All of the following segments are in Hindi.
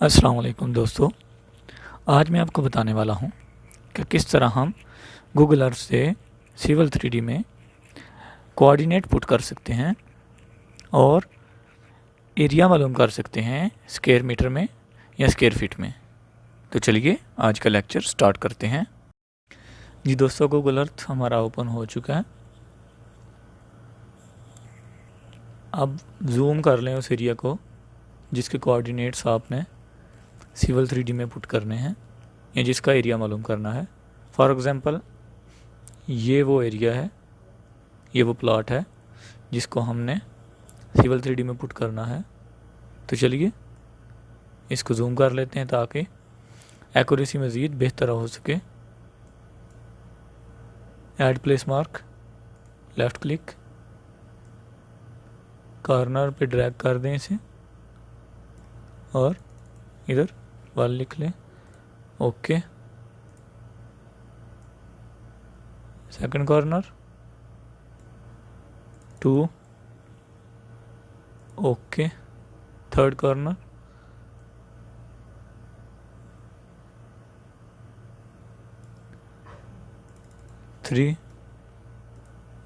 अस्सलाम वालेकुम दोस्तों। आज मैं आपको बताने वाला हूं कि किस तरह हम गूगल अर्थ से सिविल 3D में कोऑर्डिनेट पुट कर सकते हैं और एरिया मालूम कर सकते हैं स्क्वायर मीटर में या स्क्वायर फीट में। तो चलिए आज का लेक्चर स्टार्ट करते हैं। जी दोस्तों, गूगल अर्थ हमारा ओपन हो चुका है। अब जूम कर लें उस एरिया को जिसके कोऑर्डिनेट्स आपने सिविल 3D में पुट करने हैं या जिसका एरिया मालूम करना है। फॉर एग्ज़ाम्पल ये वो एरिया है, ये वो प्लॉट है जिसको हमने सिविल 3D में पुट करना है। तो चलिए इसको जूम कर लेते हैं ताकि एक्यूरेसी मज़ीद बेहतर हो सके। Add place mark, left click, corner पे ड्रैग कर दें इसे और इधर 1 लिख लें। Okay, second corner 2, okay, third corner 3,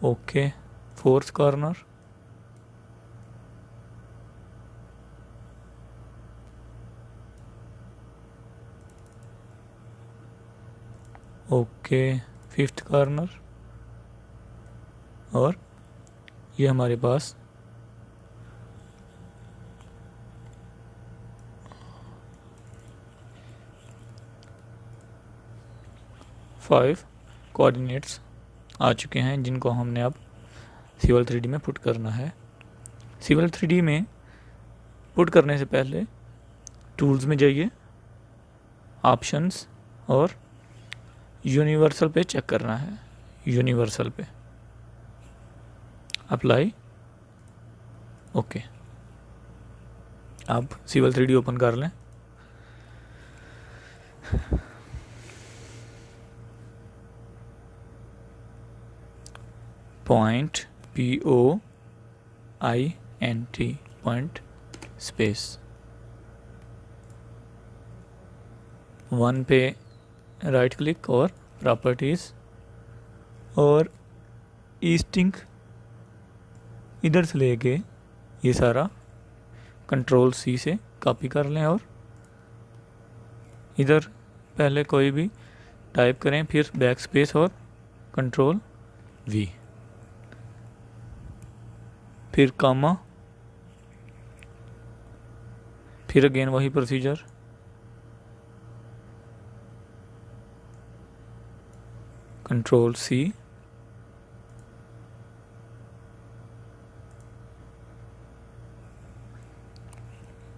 okay, fourth corner okay, fifth corner. और ये हमारे पास फाइव कोऑर्डिनेट्स आ चुके हैं जिनको हमने अब सिविल 3D में पुट करना है। सिविल 3D में पुट करने से पहले टूल्स में जाइए, ऑप्शंस और यूनिवर्सल पे चेक करना है। यूनिवर्सल पे अप्लाई, ओके। अब सिविल 3D ओपन कर लें। पॉइंट POINT पॉइंट स्पेस 1 पे राइट क्लिक और प्रॉपर्टीज़ और ईस्टिंग इधर से लेके ये सारा कंट्रोल C से कॉपी कर लें और इधर पहले कोई भी टाइप करें, फिर बैक स्पेस और कंट्रोल V, फिर कॉमा, फिर अगेन वही प्रोसीजर, कंट्रोल C,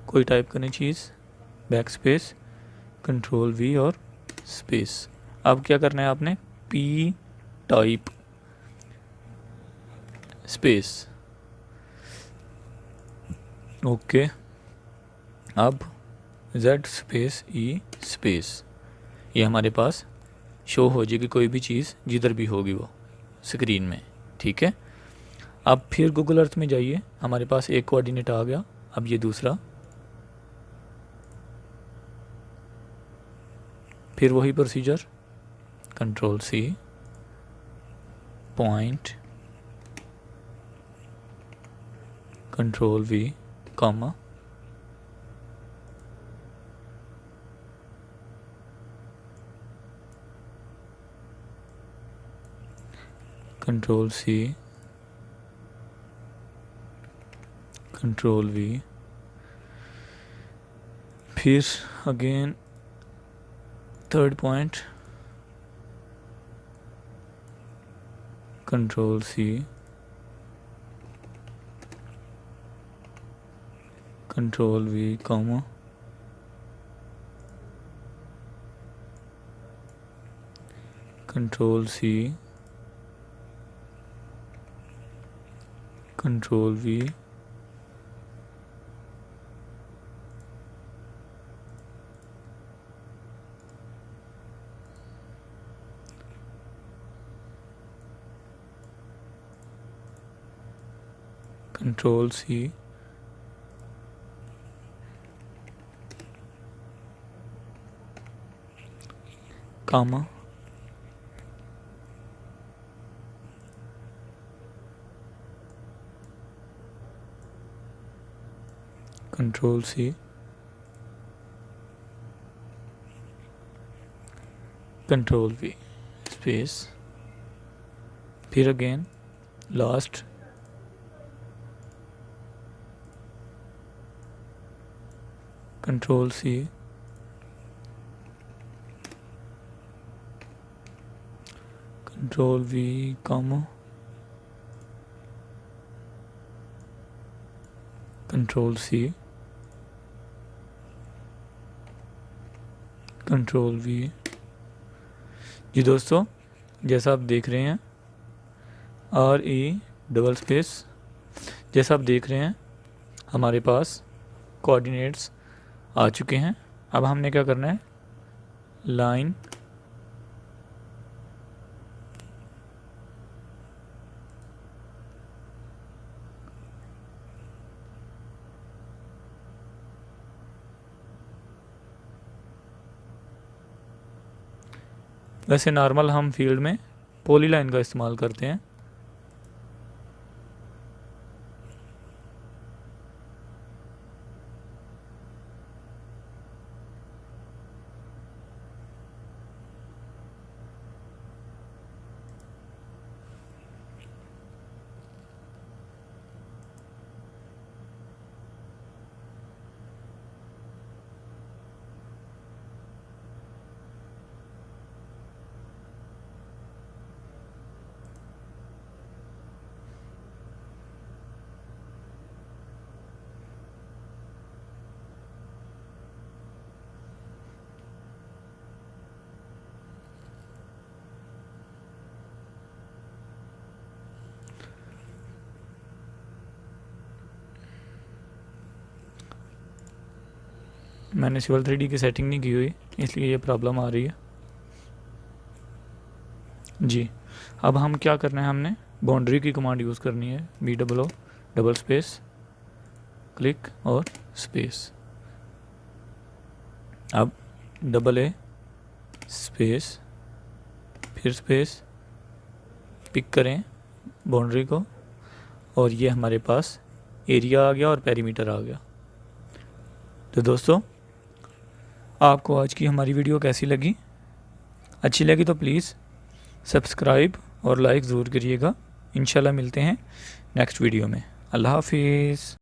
कोई टाइप करनी चीज़, बैक स्पेस, कंट्रोल V और स्पेस। अब क्या करना है आपने, P टाइप स्पेस, ओके। अब Z स्पेस E स्पेस, ये हमारे पास शो हो जाएगी कोई भी चीज़ जिधर भी होगी वो स्क्रीन में, ठीक है। अब फिर गूगल अर्थ में जाइए, हमारे पास एक कोऑर्डिनेट आ गया। अब ये दूसरा, फिर वही procedure, control C, point, control V, comma, control C, control V, फिर again third point, control C, control V, comma, control C, control V, control C, comma control C, control V, space, फिर again last, control C, control V, comma, control C, control V. जी दोस्तों, जैसा आप देख रहे हैं डबल स्पेस, जैसा आप देख रहे हैं हमारे पास कोऑर्डिनेट्स आ चुके हैं। अब हमने क्या करना है, लाइन वैसे नॉर्मल हम फील्ड में पॉलीलाइन का इस्तेमाल करते हैं। मैंने सिविल 3D की सेटिंग नहीं की हुई, इसलिए ये प्रॉब्लम आ रही है। जी, अब हम क्या करना है, हमने बाउंड्री की कमांड यूज़ करनी है, BOO डबल स्पेस क्लिक और स्पेस। अब AA स्पेस फिर स्पेस पिक करें बाउंड्री को, और ये हमारे पास एरिया आ गया और पेरीमीटर आ गया। तो दोस्तों, आपको आज की हमारी वीडियो कैसी लगी? अच्छी लगी तो प्लीज़ सब्सक्राइब और लाइक ज़रूर करिएगा। इंशाल्लाह मिलते हैं नेक्स्ट वीडियो में। अल्लाह हाफिज़।